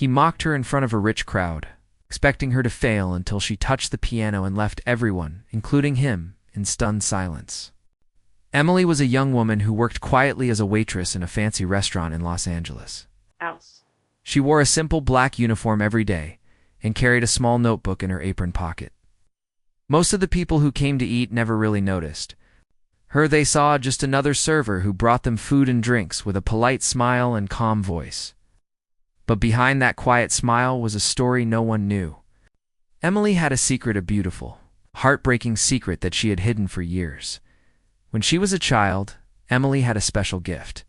He mocked her in front of a rich crowd, expecting her to fail until she touched the piano and left everyone, including him, in stunned silence. Emily was a young woman who worked quietly as a waitress in a fancy restaurant in Los Angeles. Ouch. She wore a simple black uniform every day and carried a small notebook in her apron pocket. Most of the people who came to eat never really noticed. They saw just another server who brought them food and drinks with a polite smile and calm voice. But behind that quiet smile was a story no one knew. Emily had a secret, a beautiful, heartbreaking secret that she had hidden for years. When she was a child, Emily had a special gift.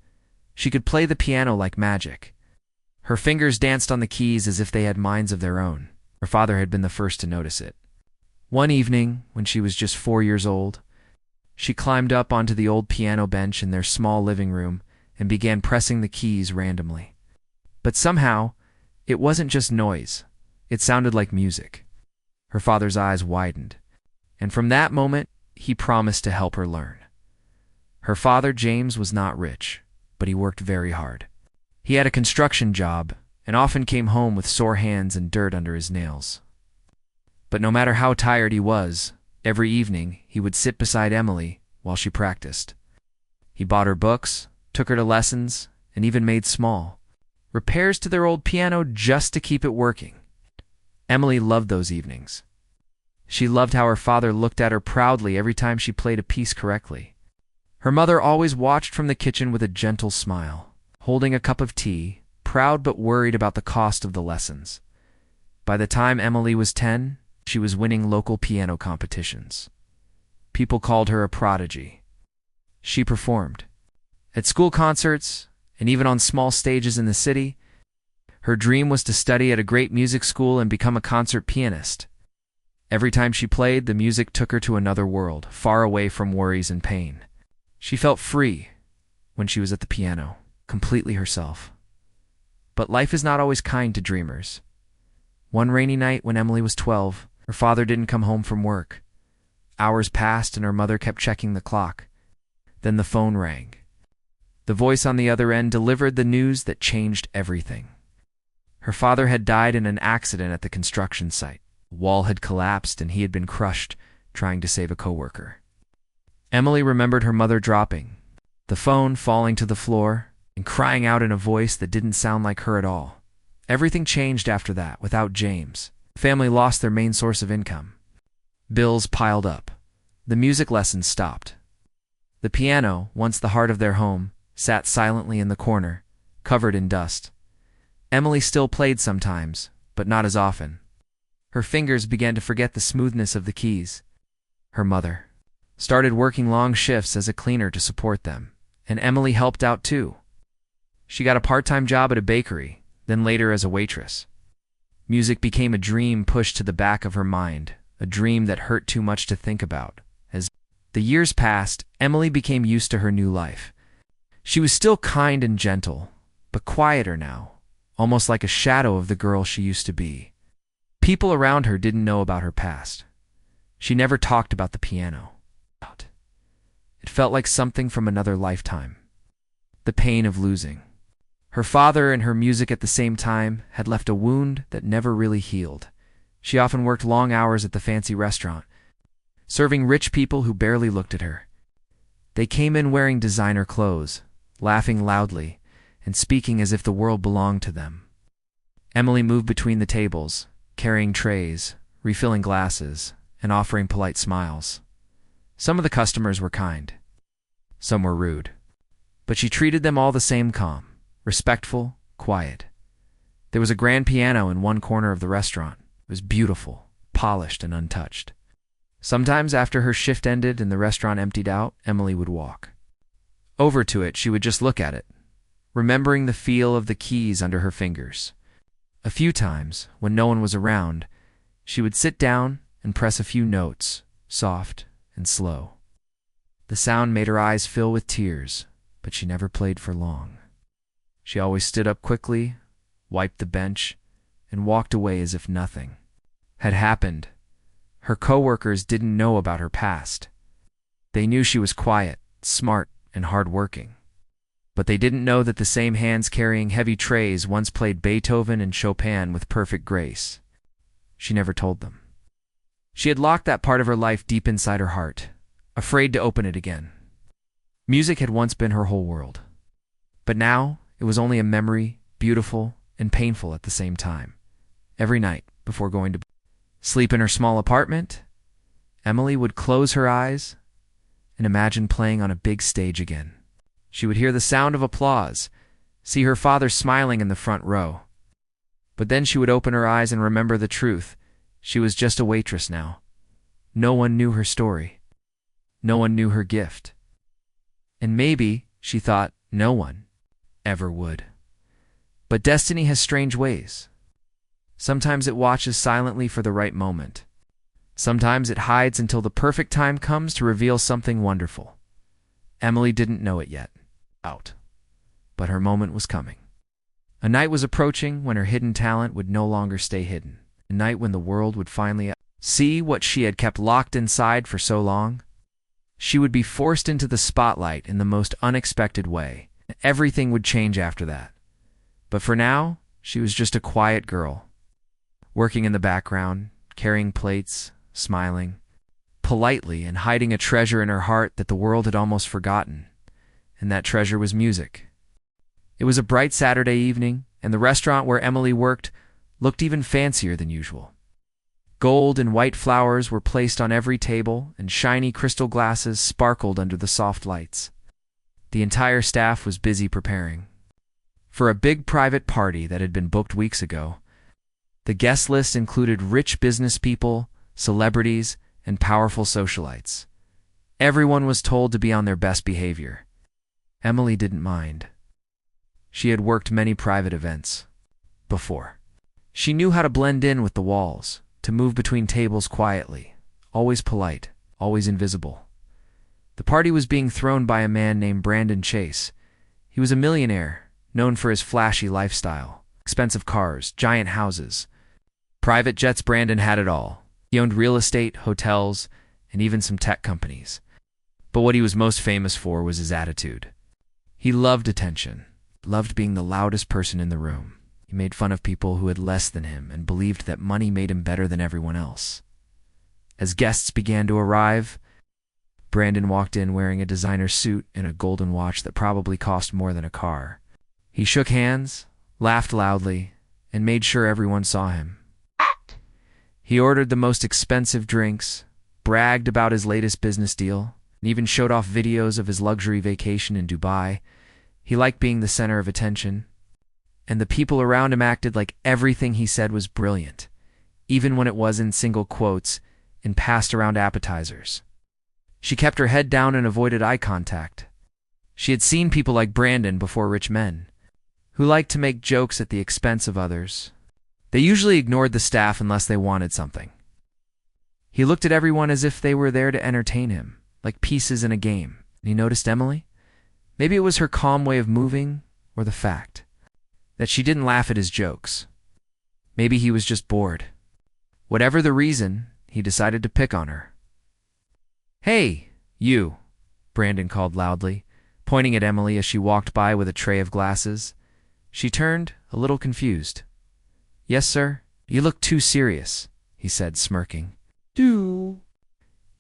She could play the piano like magic. Her fingers danced on the keys as if they had minds of their own. Her father had been the first to notice it. One evening, when she was just 4 years old, she climbed up onto the old piano bench in their small living room and began pressing the keys randomly. But somehow, it wasn't just noise. It sounded like music. Her father's eyes widened, and from that moment, he promised to help her learn. Her father, James, was not rich, but he worked very hard. He had a construction job and often came home with sore hands and dirt under his nails. But no matter how tired he was, every evening he would sit beside Emily while she practiced. He bought her books, took her to lessons, and even made small repairs to their old piano just to keep it working. Emily loved those evenings. She loved how her father looked at her proudly every time she played a piece correctly. Her mother always watched from the kitchen with a gentle smile, holding a cup of tea, proud but worried about the cost of the lessons. By the time Emily was 10, she was winning local piano competitions. People called her a prodigy. She performed at school concerts and even on small stages in the city. Her dream was to study at a great music school and become a concert pianist. Every time she played, the music took her to another world, far away from worries and pain. She felt free when she was at the piano, completely herself. But life is not always kind to dreamers. One rainy night when Emily was 12, her father didn't come home from work. Hours passed and her mother kept checking the clock. Then the phone rang. The voice on the other end delivered the news that changed everything. Her father had died in an accident at the construction site. The wall had collapsed and he had been crushed trying to save a coworker. Emily remembered her mother dropping, the phone falling to the floor, and crying out in a voice that didn't sound like her at all. Everything changed after that. Without James, the family lost their main source of income. Bills piled up. The music lessons stopped. The piano, once the heart of their home, sat silently in the corner, covered in dust. Emily still played sometimes, but not as often. Her fingers began to forget the smoothness of the keys. Her mother started working long shifts as a cleaner to support them, and Emily helped out too. She got a part-time job at a bakery, then later as a waitress. Music became a dream pushed to the back of her mind, a dream that hurt too much to think about. As the years passed, Emily became used to her new life. She was still kind and gentle, but quieter now, almost like a shadow of the girl she used to be. People around her didn't know about her past. She never talked about the piano. It felt like something from another lifetime. The pain of losing. Her father and her music at the same time had left a wound that never really healed. She often worked long hours at the fancy restaurant, serving rich people who barely looked at her. They came in wearing designer clothes, laughing loudly, and speaking as if the world belonged to them. Emily moved between the tables, carrying trays, refilling glasses, and offering polite smiles. Some of the customers were kind. Some were rude. But she treated them all the same, calm, respectful, quiet. There was a grand piano in one corner of the restaurant. It was beautiful, polished, and untouched. Sometimes after her shift ended and the restaurant emptied out, Emily would walk over to it. She would just look at it, remembering the feel of the keys under her fingers. A few times, when no one was around, she would sit down and press a few notes, soft and slow. The sound made her eyes fill with tears, but she never played for long. She always stood up quickly, wiped the bench, and walked away as if nothing had happened. Her coworkers didn't know about her past. They knew she was quiet, smart, and hardworking. But they didn't know that the same hands carrying heavy trays once played Beethoven and Chopin with perfect grace. She never told them. She had locked that part of her life deep inside her heart, afraid to open it again. Music had once been her whole world. But now it was only a memory, beautiful and painful at the same time. Every night, before going to sleep in her small apartment, Emily would close her eyes and imagine playing on a big stage again. She would hear the sound of applause, see her father smiling in the front row. But then she would open her eyes and remember the truth. She was just a waitress now. No one knew her story. No one knew her gift. And maybe, she thought, no one ever would. But destiny has strange ways. Sometimes it watches silently for the right moment. Sometimes it hides until the perfect time comes to reveal something wonderful. Emily didn't know it yet. But her moment was coming. A night was approaching when her hidden talent would no longer stay hidden. A night when the world would finally see what she had kept locked inside for so long. She would be forced into the spotlight in the most unexpected way. Everything would change after that. But for now, she was just a quiet girl, working in the background, carrying plates, smiling politely and hiding a treasure in her heart that the world had almost forgotten. And that treasure was music. It was a bright Saturday evening, and the restaurant where Emily worked looked even fancier than usual. Gold and white flowers were placed on every table, and shiny crystal glasses sparkled under the soft lights. The entire staff was busy preparing for a big private party that had been booked weeks ago. The guest list included rich business people, celebrities, and powerful socialites. Everyone was told to be on their best behavior. Emily didn't mind. She had worked many private events before. She knew how to blend in with the walls, to move between tables quietly, always polite, always invisible. The party was being thrown by a man named Brandon Chase. He was a millionaire, known for his flashy lifestyle, expensive cars, giant houses, private jets. Brandon had it all. He owned real estate, hotels, and even some tech companies. But what he was most famous for was his attitude. He loved attention, loved being the loudest person in the room. He made fun of people who had less than him and believed that money made him better than everyone else. As guests began to arrive, Brandon walked in wearing a designer suit and a golden watch that probably cost more than a car. He shook hands, laughed loudly, and made sure everyone saw him. He ordered the most expensive drinks, bragged about his latest business deal, and even showed off videos of his luxury vacation in Dubai. He liked being the center of attention, and the people around him acted like everything he said was brilliant, even when it was in single quotes and passed around appetizers. She kept her head down and avoided eye contact. She had seen people like Brandon before, rich men, who liked to make jokes at the expense of others. They usually ignored the staff unless they wanted something. He looked at everyone as if they were there to entertain him, like pieces in a game. And he noticed Emily. Maybe it was her calm way of moving, or the fact that she didn't laugh at his jokes. Maybe he was just bored. Whatever the reason, he decided to pick on her. "Hey, you," Brandon called loudly, pointing at Emily as she walked by with a tray of glasses. She turned, a little confused. "Yes, sir? You look too serious," he said, smirking. "Do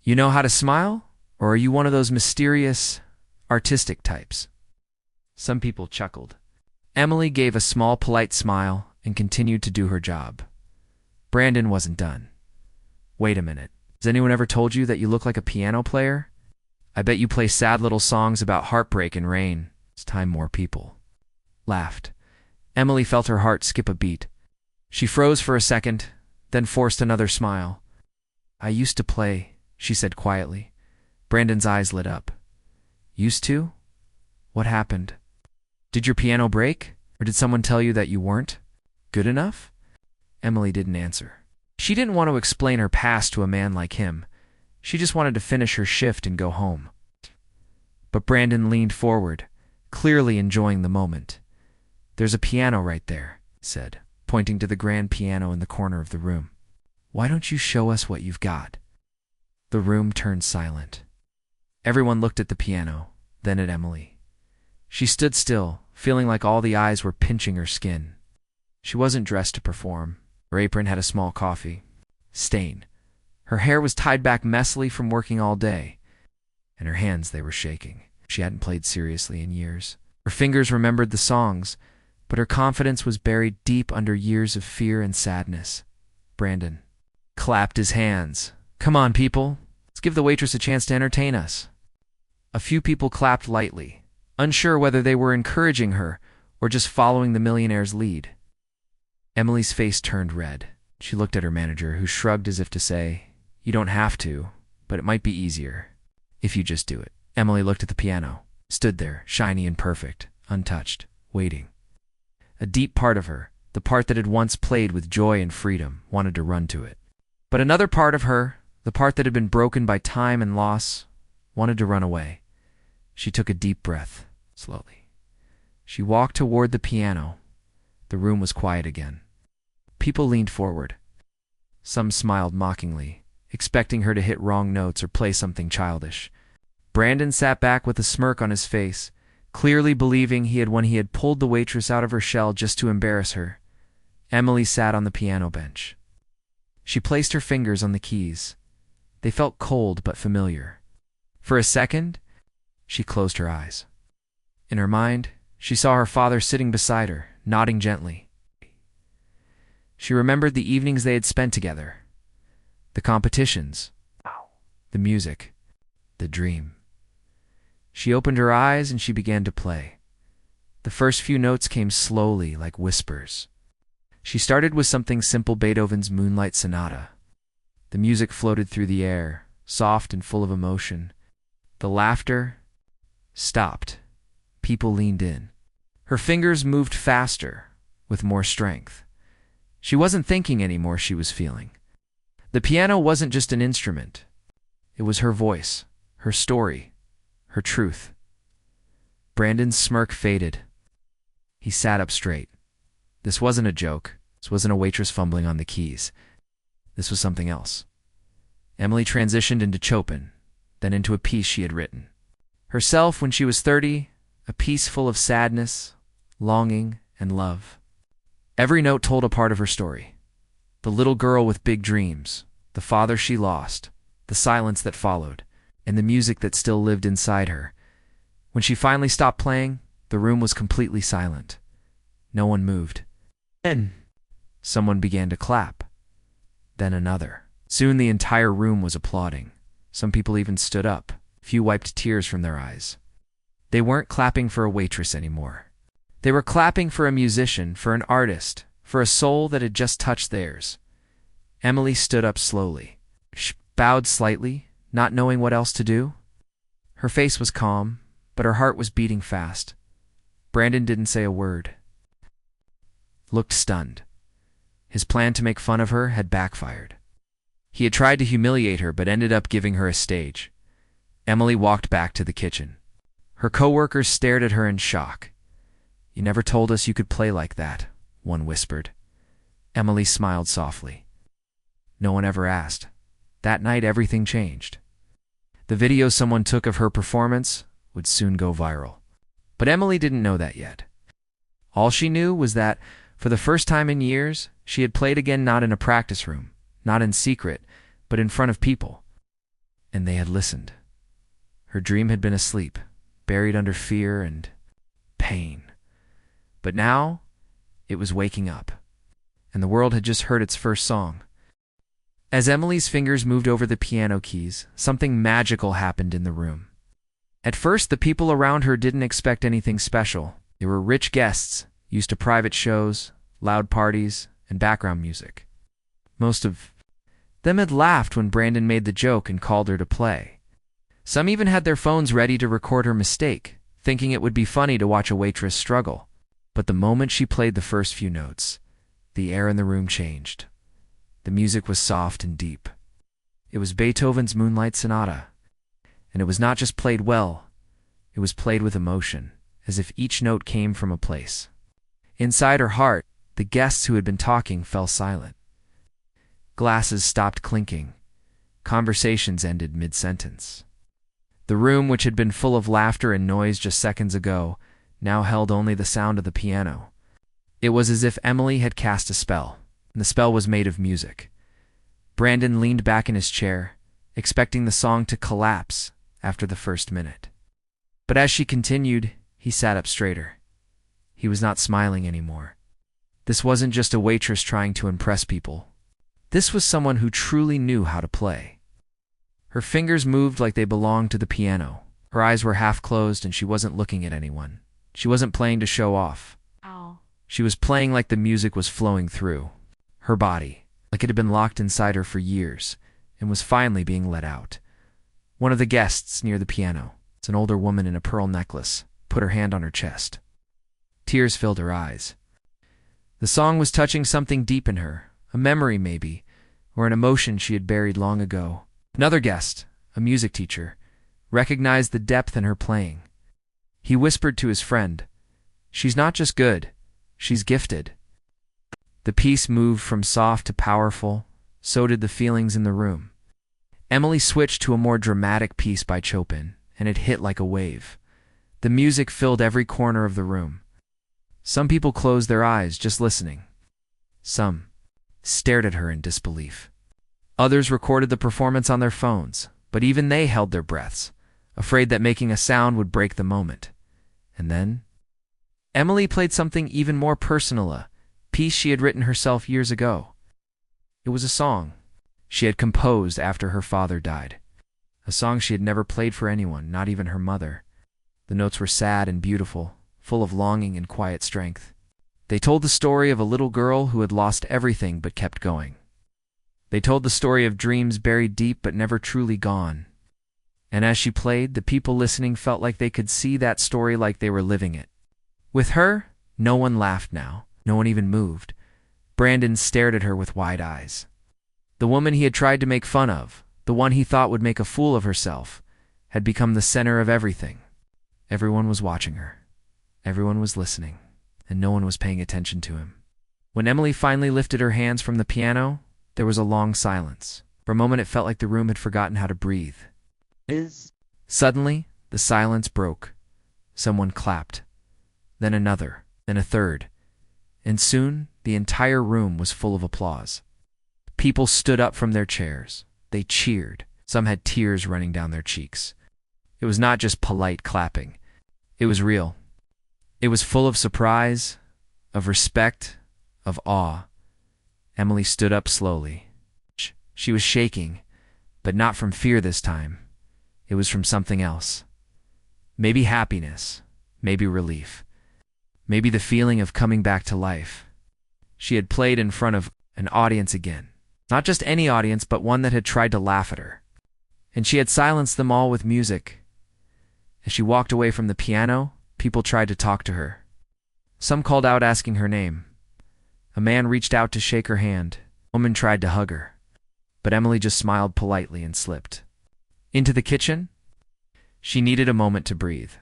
you know how to smile? Or are you one of those mysterious, artistic types?" Some people chuckled. Emily gave a small, polite smile and continued to do her job. Brandon wasn't done. "Wait a minute. Has anyone ever told you that you look like a piano player? I bet you play sad little songs about heartbreak and rain." It's time more people laughed. Emily felt her heart skip a beat. She froze for a second, then forced another smile. "I used to play," she said quietly. Brandon's eyes lit up. "Used to? What happened? Did your piano break? Or did someone tell you that you weren't good enough?" Emily didn't answer. She didn't want to explain her past to a man like him. She just wanted to finish her shift and go home. But Brandon leaned forward, clearly enjoying the moment. "There's a piano right there," he said, pointing to the grand piano in the corner of the room. "Why don't you show us what you've got?" The room turned silent. Everyone looked at the piano, then at Emily. She stood still, feeling like all the eyes were pinching her skin. She wasn't dressed to perform. Her apron had a small coffee stain. Her hair was tied back messily from working all day, and her hands, they were shaking. She hadn't played seriously in years. Her fingers remembered the songs, but her confidence was buried deep under years of fear and sadness. Brandon clapped his hands. "Come on, people. Let's give the waitress a chance to entertain us." A few people clapped lightly, unsure whether they were encouraging her or just following the millionaire's lead. Emily's face turned red. She looked at her manager, who shrugged as if to say, "You don't have to, but it might be easier if you just do it." Emily looked at the piano, stood there, shiny and perfect, untouched, waiting. A deep part of her, the part that had once played with joy and freedom, wanted to run to it. But another part of her, the part that had been broken by time and loss, wanted to run away. She took a deep breath, slowly. She walked toward the piano. The room was quiet again. People leaned forward. Some smiled mockingly, expecting her to hit wrong notes or play something childish. Brandon sat back with a smirk on his face, clearly believing he had pulled the waitress out of her shell just to embarrass her. Emily sat on the piano bench. She placed her fingers on the keys. They felt cold but familiar. For a second, she closed her eyes. In her mind, she saw her father sitting beside her, nodding gently. She remembered the evenings they had spent together, the competitions, the music, the dream. She opened her eyes and she began to play. The first few notes came slowly, like whispers. She started with something simple, Beethoven's Moonlight Sonata. The music floated through the air, soft and full of emotion. The laughter stopped. People leaned in. Her fingers moved faster, with more strength. She wasn't thinking anymore, she was feeling. The piano wasn't just an instrument. It was her voice, her story, her truth. Brandon's smirk faded. He sat up straight. This wasn't a joke. This wasn't a waitress fumbling on the keys. This was something else. Emily transitioned into Chopin, then into a piece she had written. Herself when she was 30, a piece full of sadness, longing, and love. Every note told a part of her story. The little girl with big dreams, the father she lost, the silence that followed, and the music that still lived inside her. When she finally stopped playing, the room was completely silent. No one moved. Then someone began to clap. Then another. Soon the entire room was applauding. Some people even stood up. Few wiped tears from their eyes. They weren't clapping for a waitress anymore. They were clapping for a musician, for an artist, for a soul that had just touched theirs. Emily stood up slowly. She bowed slightly, not knowing what else to do. Her face was calm, but her heart was beating fast. Brandon didn't say a word. Looked stunned. His plan to make fun of her had backfired. He had tried to humiliate her, but ended up giving her a stage. Emily walked back to the kitchen. Her coworkers stared at her in shock. "You never told us you could play like that," one whispered. Emily smiled softly. No one ever asked. That night, everything changed. The video someone took of her performance would soon go viral. But Emily didn't know that yet. All she knew was that, for the first time in years, she had played again, not in a practice room, not in secret, but in front of people. And they had listened. Her dream had been asleep, buried under fear and pain. But now, it was waking up, and the world had just heard its first song. As Emily's fingers moved over the piano keys, something magical happened in the room. At first, the people around her didn't expect anything special. They were rich guests, used to private shows, loud parties, and background music. Most of them had laughed when Brandon made the joke and called her to play. Some even had their phones ready to record her mistake, thinking it would be funny to watch a waitress struggle. But the moment she played the first few notes, the air in the room changed. The music was soft and deep. It was Beethoven's Moonlight Sonata. And it was not just played well, it was played with emotion, as if each note came from a place. Inside her heart, the guests who had been talking fell silent. Glasses stopped clinking. Conversations ended mid-sentence. The room, which had been full of laughter and noise just seconds ago, now held only the sound of the piano. It was as if Emily had cast a spell, and the spell was made of music. Brandon leaned back in his chair, expecting the song to collapse after the first minute. But as she continued, he sat up straighter. He was not smiling anymore. This wasn't just a waitress trying to impress people. This was someone who truly knew how to play. Her fingers moved like they belonged to the piano. Her eyes were half closed and she wasn't looking at anyone. She wasn't playing to show off. Ow. She was playing like the music was flowing through her body, like it had been locked inside her for years and was finally being let out. One of the guests near the piano, it's an older woman in a pearl necklace, put her hand on her chest. Tears filled her eyes. The song was touching something deep in her, a memory maybe, or an emotion she had buried long ago. Another guest, a music teacher, recognized the depth in her playing. He whispered to his friend, "She's not just good, she's gifted." The piece moved from soft to powerful, so did the feelings in the room. Emily switched to a more dramatic piece by Chopin, and it hit like a wave. The music filled every corner of the room. Some people closed their eyes just listening. Some stared at her in disbelief. Others recorded the performance on their phones, but even they held their breaths, afraid that making a sound would break the moment. And then Emily played something even more personal, a piece she had written herself years ago. It was a song she had composed after her father died, a song she had never played for anyone, not even her mother. The notes were sad and beautiful, full of longing and quiet strength. They told the story of a little girl who had lost everything but kept going. They told the story of dreams buried deep but never truly gone. And as she played, the people listening felt like they could see that story like they were living it. With her, no one laughed now. No one even moved. Brandon stared at her with wide eyes. The woman he had tried to make fun of, the one he thought would make a fool of herself, had become the center of everything. Everyone was watching her. Everyone was listening, and no one was paying attention to him. When Emily finally lifted her hands from the piano, there was a long silence. For a moment it felt like the room had forgotten how to breathe. Suddenly, the silence broke. Someone clapped. Then another. Then a third. And soon, the entire room was full of applause. People stood up from their chairs. They cheered. Some had tears running down their cheeks. It was not just polite clapping. It was real. It was full of surprise, of respect, of awe. Emily stood up slowly. She was shaking, but not from fear this time. It was from something else. Maybe happiness, maybe relief, maybe the feeling of coming back to life. She had played in front of an audience again. Not just any audience, but one that had tried to laugh at her. And she had silenced them all with music. As she walked away from the piano, people tried to talk to her. Some called out asking her name. A man reached out to shake her hand. A woman tried to hug her. But Emily just smiled politely and slipped into the kitchen. She needed a moment to breathe.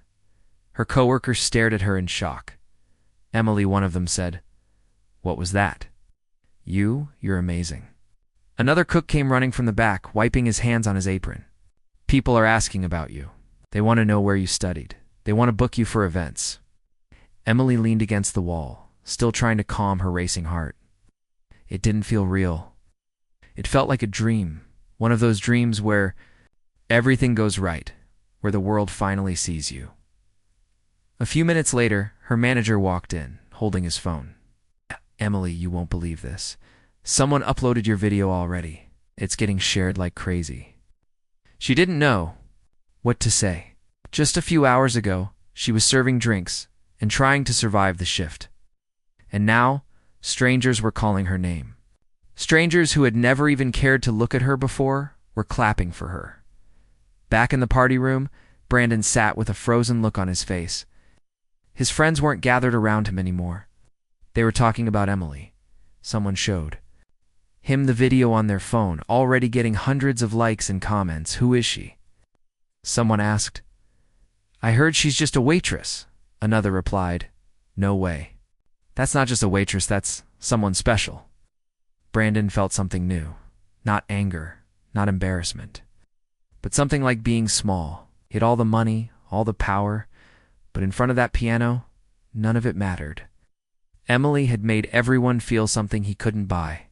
Her coworkers stared at her in shock. Emily, one of them, said, "What was that?" You're amazing." Another cook came running from the back, wiping his hands on his apron. "People are asking about you. They want to know where you studied. They want to book you for events." Emily leaned against the wall, still trying to calm her racing heart. It didn't feel real. It felt like a dream, one of those dreams where everything goes right, where the world finally sees you. A few minutes later, her manager walked in, holding his phone. "Emily, you won't believe this. Someone uploaded your video already. It's getting shared like crazy." She didn't know what to say. Just a few hours ago, she was serving drinks and trying to survive the shift. And now, strangers were calling her name. Strangers who had never even cared to look at her before were clapping for her. Back in the party room, Brandon sat with a frozen look on his face. His friends weren't gathered around him anymore. They were talking about Emily. Someone showed him the video on their phone, already getting hundreds of likes and comments. "Who is she?" Someone asked. "I heard she's just a waitress." Another replied, "No way. That's not just a waitress, that's someone special." Brandon felt something new. Not anger, not embarrassment, but something like being small. He had all the money, all the power, but in front of that piano, none of it mattered. Emily had made everyone feel something he couldn't buy.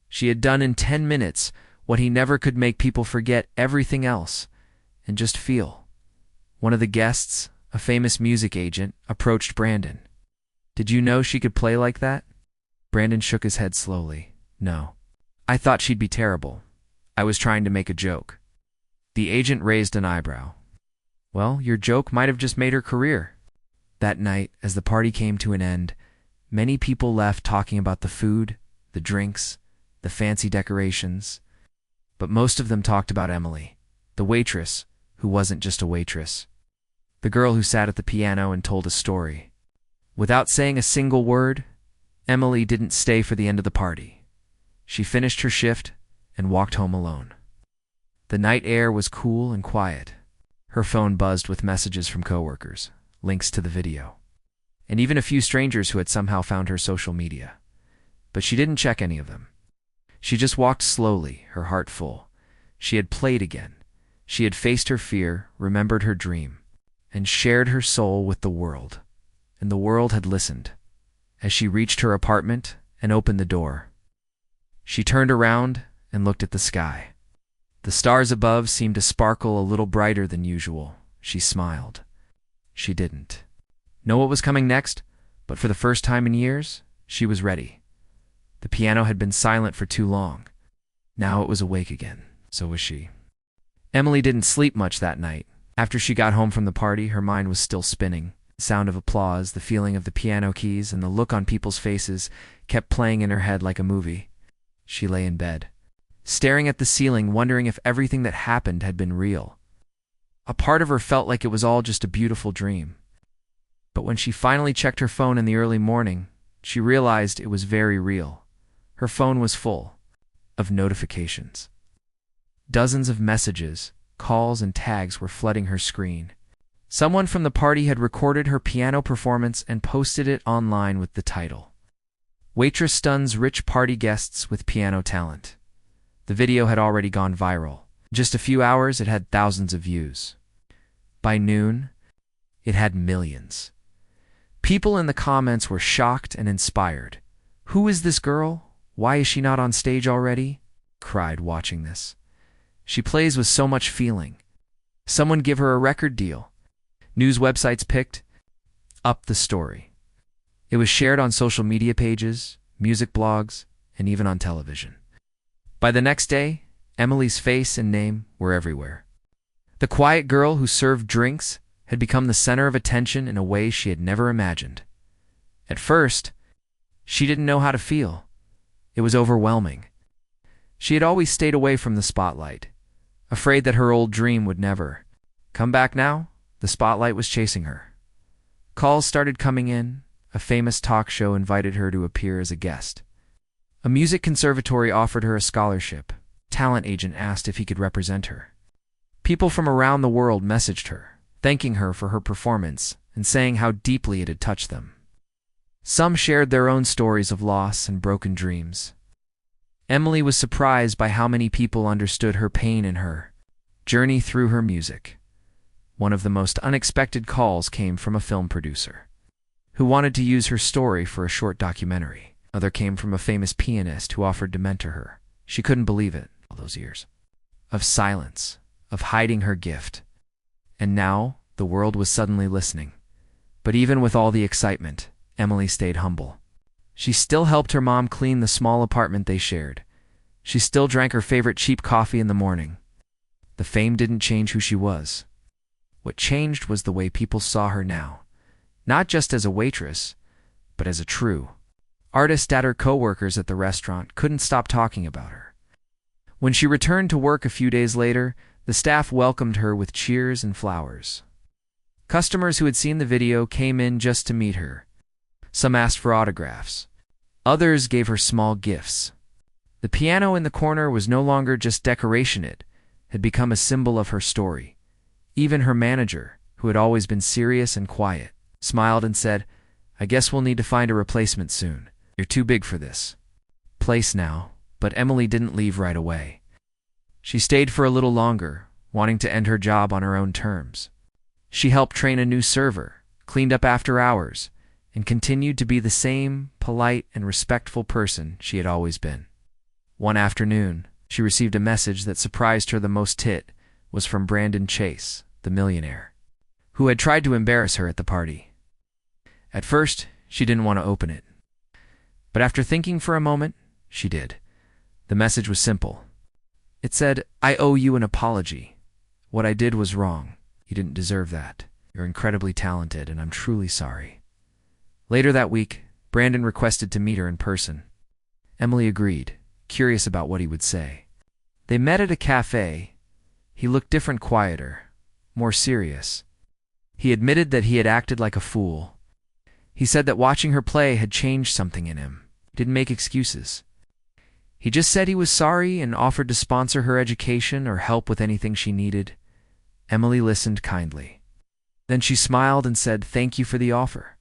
She had done in 10 minutes what he never could: make people forget everything else and just feel. One of the guests, a famous music agent, approached Brandon. "Did you know she could play like that?" Brandon shook his head slowly. "No. I thought she'd be terrible. I was trying to make a joke." The agent raised an eyebrow. "Well, your joke might have just made her career." That night, as the party came to an end, many people left talking about the food, the drinks, the fancy decorations. But most of them talked about Emily, the waitress who wasn't just a waitress. The girl who sat at the piano and told a story. Without saying a single word, Emily didn't stay for the end of the party. She finished her shift and walked home alone. The night air was cool and quiet. Her phone buzzed with messages from coworkers, links to the video, and even a few strangers who had somehow found her social media. But she didn't check any of them. She just walked slowly, her heart full. She had played again. She had faced her fear, remembered her dream, and shared her soul with the world. And the world had listened. As she reached her apartment and opened the door, she turned around and looked at the sky. The stars above seemed to sparkle a little brighter than usual. She smiled. She didn't know what was coming next, but for the first time in years, she was ready. The piano had been silent for too long. Now it was awake again. So was she. Emily didn't sleep much that night. After she got home from the party, her mind was still spinning. The sound of applause, the feeling of the piano keys, and the look on people's faces kept playing in her head like a movie. She lay in bed, staring at the ceiling, wondering if everything that happened had been real. A part of her felt like it was all just a beautiful dream. But when she finally checked her phone in the early morning, she realized it was very real. Her phone was full of notifications. Dozens of messages, calls, and tags were flooding her screen. Someone from the party had recorded her piano performance and posted it online with the title, "Waitress stuns rich party guests with piano talent." The video had already gone viral. In just a few hours, it had thousands of views. By noon, it had millions. People in the comments were shocked and inspired. "Who is this girl? Why is she not on stage already?" cried watching this. "She plays with so much feeling. Someone give her a record deal." News websites picked up the story. It was shared on social media pages, music blogs, and even on television. By the next day, Emily's face and name were everywhere. The quiet girl who served drinks had become the center of attention in a way she had never imagined. At first, she didn't know how to feel. It was overwhelming. She had always stayed away from the spotlight, afraid that her old dream would never come back. Now, the spotlight was chasing her. Calls started coming in. A famous talk show invited her to appear as a guest. A music conservatory offered her a scholarship. Talent agent asked if he could represent her. People from around the world messaged her, thanking her for her performance and saying how deeply it had touched them. Some shared their own stories of loss and broken dreams. Emily was surprised by how many people understood her pain and her journey through her music. One of the most unexpected calls came from a film producer who wanted to use her story for a short documentary. Another came from a famous pianist who offered to mentor her. She couldn't believe it, all those years of silence, of hiding her gift. And now the world was suddenly listening. But even with all the excitement, Emily stayed humble. She still helped her mom clean the small apartment they shared. She still drank her favorite cheap coffee in the morning. The fame didn't change who she was. What changed was the way people saw her now. Not just as a waitress, but as a true artist. Her coworkers at the restaurant couldn't stop talking about her. When she returned to work a few days later, the staff welcomed her with cheers and flowers. Customers who had seen the video came in just to meet her. Some asked for autographs. Others gave her small gifts. The piano in the corner was no longer just decoration. It had become a symbol of her story. Even her manager, who had always been serious and quiet, smiled and said, "I guess we'll need to find a replacement soon. You're too big for this place now." But Emily didn't leave right away. She stayed for a little longer, wanting to end her job on her own terms. She helped train a new server, cleaned up after hours, and continued to be the same polite and respectful person she had always been. One afternoon, she received a message that surprised her the most. It was from Brandon Chase, the millionaire, who had tried to embarrass her at the party. At first, she didn't want to open it. But after thinking for a moment, she did. The message was simple. It said, "I owe you an apology. What I did was wrong. You didn't deserve that. You're incredibly talented, and I'm truly sorry." Later that week, Brandon requested to meet her in person. Emily agreed, curious about what he would say. They met at a cafe. He looked different, quieter, more serious. He admitted that he had acted like a fool. He said that watching her play had changed something in him. He didn't make excuses. He just said he was sorry and offered to sponsor her education or help with anything she needed. Emily listened kindly. Then she smiled and said, "Thank you for the offer.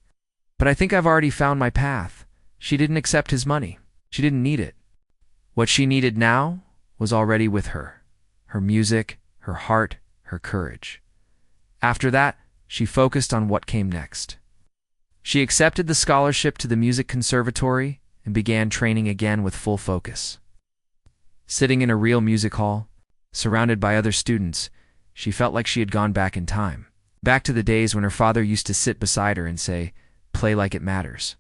But I think I've already found my path." She didn't accept his money. She didn't need it. What she needed now was already with her. Her music, her heart, her courage. After that, she focused on what came next. She accepted the scholarship to the music conservatory and began training again with full focus. Sitting in a real music hall, surrounded by other students, she felt like she had gone back in time. Back to the days when her father used to sit beside her and say, "Play like it matters."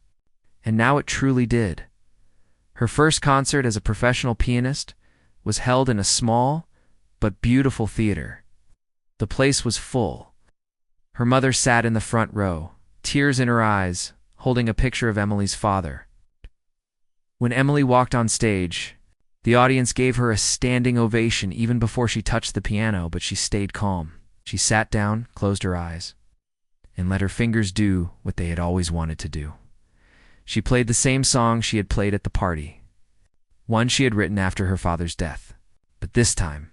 And now it truly did. Her first concert as a professional pianist was held in a small but beautiful theater. The place was full. Her mother sat in the front row, tears in her eyes, holding a picture of Emily's father. When Emily walked on stage, the audience gave her a standing ovation even before she touched the piano, but she stayed calm. She sat down, closed her eyes, and let her fingers do what they had always wanted to do. She played the same song she had played at the party, one she had written after her father's death. But this time,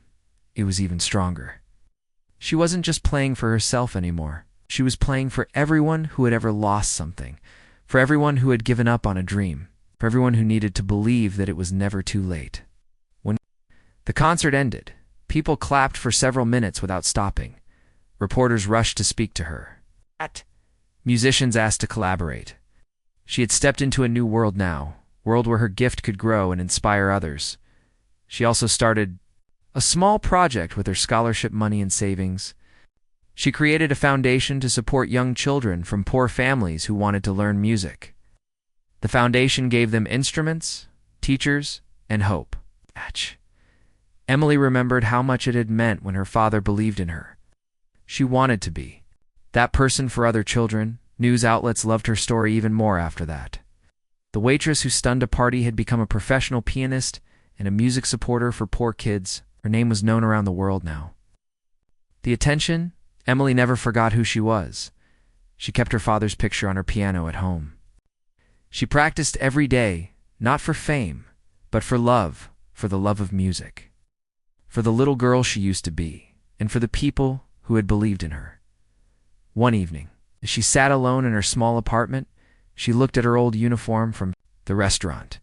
it was even stronger. She wasn't just playing for herself anymore. She was playing for everyone who had ever lost something, for everyone who had given up on a dream, for everyone who needed to believe that it was never too late. When the concert ended, people clapped for several minutes without stopping. Reporters rushed to speak to her. Musicians asked to collaborate. She had stepped into a new world now, a world where her gift could grow and inspire others. She also started a small project with her scholarship money and savings. She created a foundation to support young children from poor families who wanted to learn music. The foundation gave them instruments, teachers, and hope. Emily remembered how much it had meant when her father believed in her. She wanted to be that person for other children. News outlets loved her story even more after that. The waitress who stunned a party had become a professional pianist and a music supporter for poor kids. Her name was known around the world now. The attention, Emily never forgot who she was. She kept her father's picture on her piano at home. She practiced every day, not for fame, but for the love of music, for the little girl she used to be, and for the people who had believed in her. One evening, as she sat alone in her small apartment, she looked at her old uniform from the restaurant.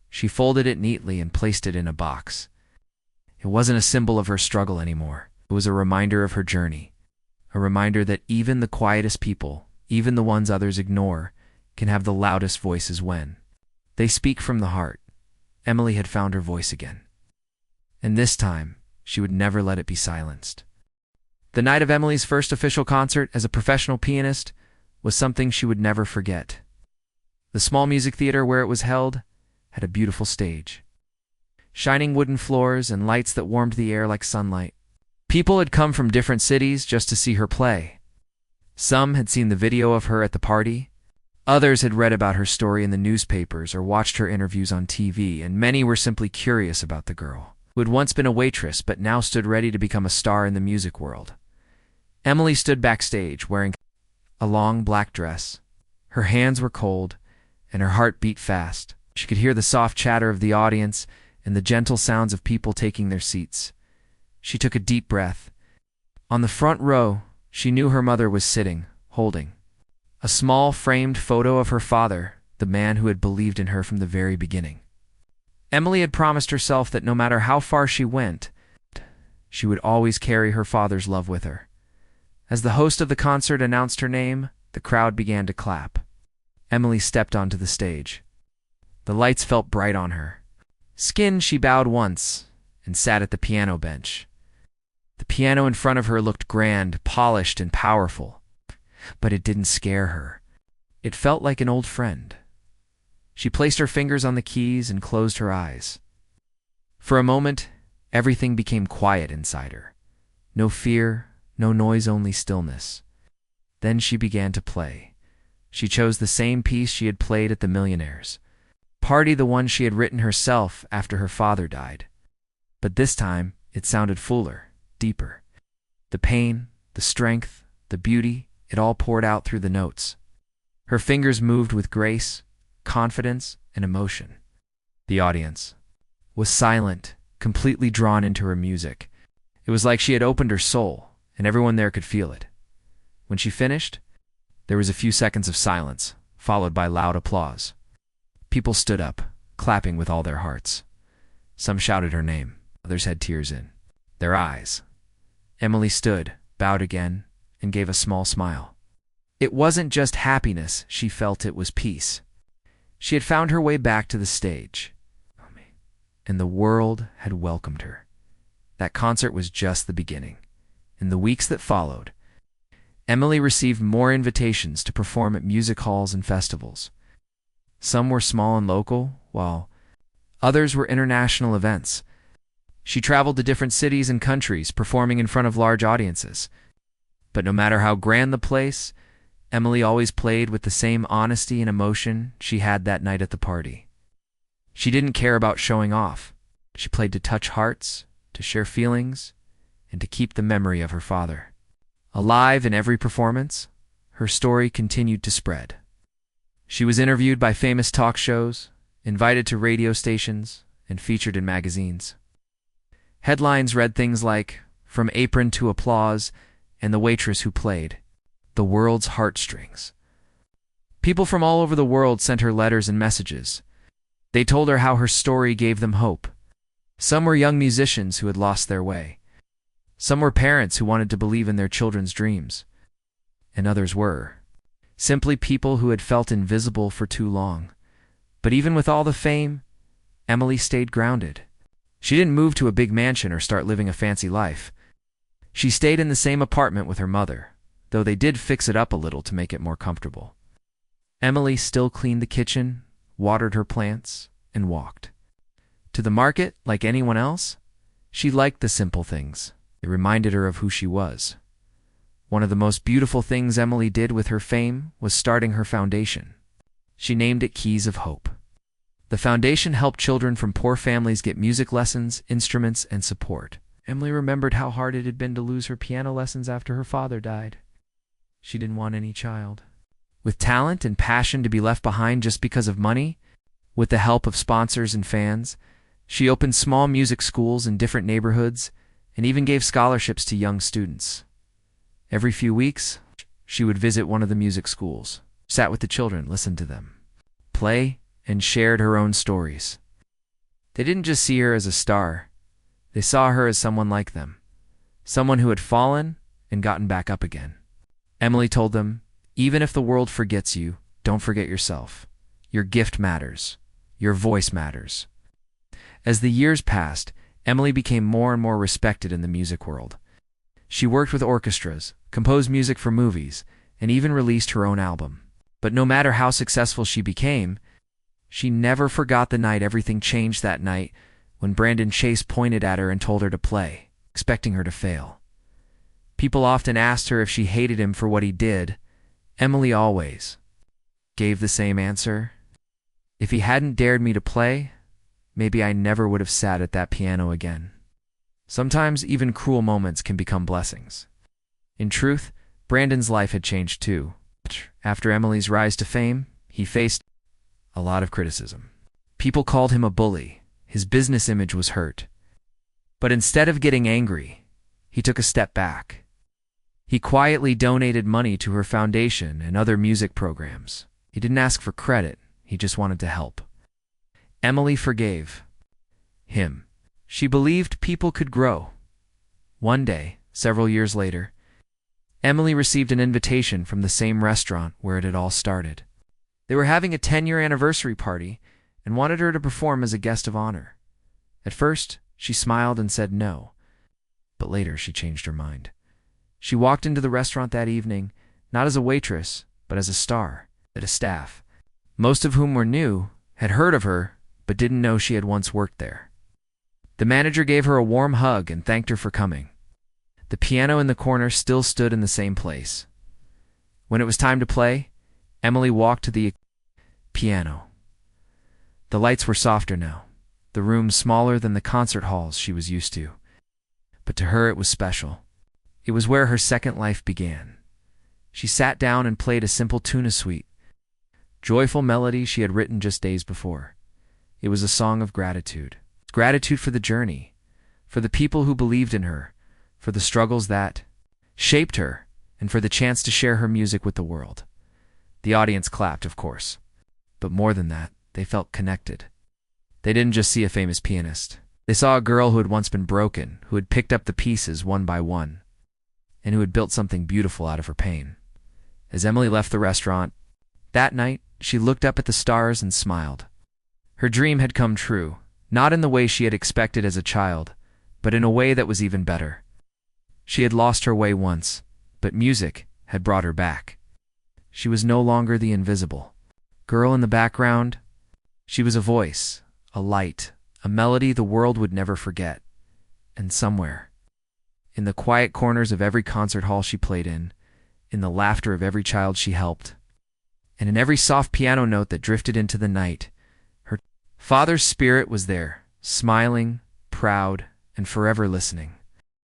She folded it neatly and placed it in a box. It wasn't a symbol of her struggle anymore. It was a reminder of her journey, a reminder that even the quietest people, even the ones others ignore, can have the loudest voices when they speak from the heart. Emily had found her voice again. And this time, she would never let it be silenced. The night of Emily's first official concert as a professional pianist was something she would never forget. The small music theater where it was held had a beautiful stage, shining wooden floors and lights that warmed the air like sunlight. People had come from different cities just to see her play. Some had seen the video of her at the party. Others had read about her story in the newspapers or watched her interviews on TV, and many were simply curious about the girl who had once been a waitress but now stood ready to become a star in the music world. Emily stood backstage wearing a long black dress. Her hands were cold, and her heart beat fast. She could hear the soft chatter of the audience and the gentle sounds of people taking their seats. She took a deep breath. On the front row, she knew her mother was sitting, holding a small framed photo of her father, the man who had believed in her from the very beginning. Emily had promised herself that no matter how far she went, she would always carry her father's love with her. As the host of the concert announced her name, the crowd began to clap. Emily stepped onto the stage. The lights felt bright on her skin. She bowed once and sat at the piano bench. The piano in front of her looked grand, polished, and powerful, but it didn't scare her. It felt like an old friend. She placed her fingers on the keys and closed her eyes. For a moment, everything became quiet inside her. No fear, no noise, only stillness. Then she began to play. She chose the same piece she had played at the Millionaire's party, the one she had written herself after her father died. But this time, it sounded fuller, deeper. The pain, the strength, the beauty, it all poured out through the notes. Her fingers moved with grace, confidence, and emotion. The audience was silent, completely drawn into her music. It was like she had opened her soul, and everyone there could feel it. When she finished, there was a few seconds of silence, followed by loud applause. People stood up, clapping with all their hearts. Some shouted her name. Others had tears in their eyes. Emily stood, bowed again, and gave a small smile. It wasn't just happiness she felt, it was peace. She had found her way back to the stage, and the world had welcomed her. That concert was just the beginning. In the weeks that followed, Emily received more invitations to perform at music halls and festivals. Some were small and local, while others were international events. She traveled to different cities and countries, performing in front of large audiences. But no matter how grand the place, Emily always played with the same honesty and emotion she had that night at the party. She didn't care about showing off. She played to touch hearts, to share feelings, and to keep the memory of her father alive. In every performance, her story continued to spread. She was interviewed by famous talk shows, invited to radio stations, and featured in magazines. Headlines read things like, "From Apron to Applause," and "The Waitress Who Played the World's Heartstrings." People from all over the world sent her letters and messages. They told her how her story gave them hope. Some were young musicians who had lost their way. Some were parents who wanted to believe in their children's dreams. And others were simply people who had felt invisible for too long. But even with all the fame, Emily stayed grounded. She didn't move to a big mansion or start living a fancy life. She stayed in the same apartment with her mother, though they did fix it up a little to make it more comfortable. Emily still cleaned the kitchen, watered her plants, and walked to the market like anyone else. She liked the simple things. It reminded her of who she was. One of the most beautiful things Emily did with her fame was starting her foundation. She named it Keys of Hope. The foundation helped children from poor families get music lessons, instruments, and support. Emily remembered how hard it had been to lose her piano lessons after her father died. She didn't want any child with talent and passion to be left behind just because of money. With the help of sponsors and fans, she opened small music schools in different neighborhoods and even gave scholarships to young students. Every few weeks, she would visit one of the music schools, sat with the children, listened to them play, and shared her own stories. They didn't just see her as a star. They saw her as someone like them, someone who had fallen and gotten back up again. Emily told them, "Even if the world forgets you, don't forget yourself. Your gift matters. Your voice matters." As the years passed, Emily became more and more respected in the music world. She worked with orchestras, composed music for movies, and even released her own album. But no matter how successful she became, she never forgot the night everything changed that night when Brandon Chase pointed at her and told her to play, expecting her to fail. People often asked her if she hated him for what he did. Emily always gave the same answer: "If he hadn't dared me to play, maybe I never would have sat at that piano again." Sometimes even cruel moments can become blessings. In truth, Brandon's life had changed too. After Emily's rise to fame, he faced a lot of criticism. People called him a bully. His business image was hurt. But instead of getting angry, he took a step back. He quietly donated money to her foundation and other music programs. He didn't ask for credit. He just wanted to help. Emily forgave him. She believed people could grow. One day, several years later, Emily received an invitation from the same restaurant where it had all started. They were having a 10-year anniversary party and wanted her to perform as a guest of honor. At first, she smiled and said no, but later she changed her mind. She walked into the restaurant that evening, not as a waitress, but as a star, at a staff, most of whom were new, had heard of her, but didn't know she had once worked there. The manager gave her a warm hug and thanked her for coming. The piano in the corner still stood in the same place. When it was time to play, Emily walked to the piano. The lights were softer now, the room smaller than the concert halls she was used to. But to her it was special. It was where her second life began. She sat down and played a simple tuna suite, joyful melody she had written just days before. It was a song of gratitude. Gratitude for the journey, for the people who believed in her, for the struggles that shaped her, and for the chance to share her music with the world. The audience clapped, of course. But more than that, they felt connected. They didn't just see a famous pianist. They saw a girl who had once been broken, who had picked up the pieces one by one, and who had built something beautiful out of her pain. As Emily left the restaurant, that night, she looked up at the stars and smiled. Her dream had come true, not in the way she had expected as a child, but in a way that was even better. She had lost her way once, but music had brought her back. She was no longer the invisible girl in the background. She was a voice, a light, a melody the world would never forget. And somewhere, in the quiet corners of every concert hall she played in the laughter of every child she helped, and in every soft piano note that drifted into the night, her father's spirit was there, smiling, proud, and forever listening.